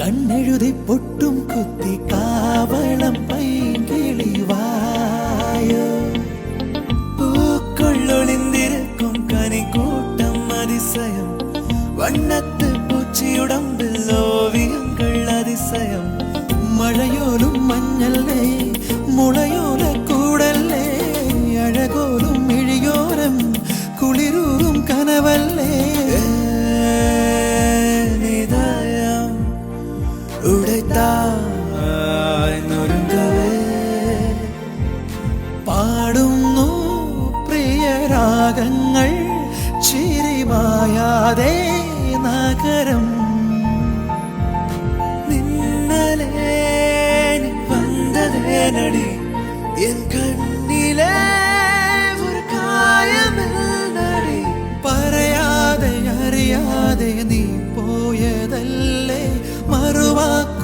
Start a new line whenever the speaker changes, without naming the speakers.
കണ്ണെഴുതി പൊട്ടും കുത്തി കാവളം പൈകിളിവായോ പൂക്കൊള്ളൊളിന്തിരക്കും കനിക്കൂട്ടം അതിശയം വണ്ണത്ത് പൂച്ചിയുടമ്പിൽ ഓവിയങ്ങൾ അതിശയം മഴയോലും മഞ്ഞല്ലേ മുളയോല കൂടല്ലേ അഴകോലും മിഴിയോരം കുളിരൂറും കനവല്ലേ നിദയം ഉടൈത്താനൊരുങ്ങവേ പാടുന്നു പ്രിയരാഗങ്ങൾ ചിരിമായാതെ നഗരം നിന്നലേ വന്നതേനടി എൻ കണ്ണിലെ ഒരു കായമെന്നടി പറയാതെ അറിയാതെ നീ പോയതല്ലേ മറുവാക്ക്